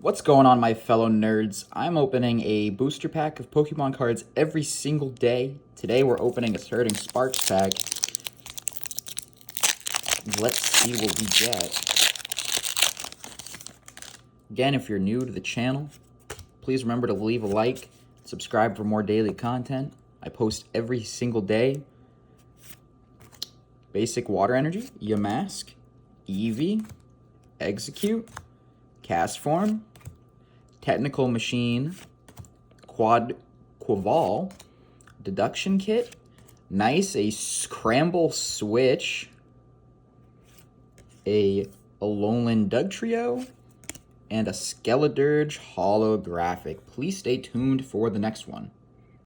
What's going on, my fellow nerds? I'm opening a booster pack of Pokemon cards every single day. Today we're opening a starting Sparks pack. Let's see what we get. Again, if you're new to the channel, please remember to leave a like, subscribe for more daily content. I post every single day. Basic Water Energy, Yamask, Eevee, Execute, Cast Form, Technical Machine, Quaval, Deduction Kit, nice, a Scramble Switch, a Alolan Dugtrio, and a Skeledirge holographic. Please stay tuned for the next one.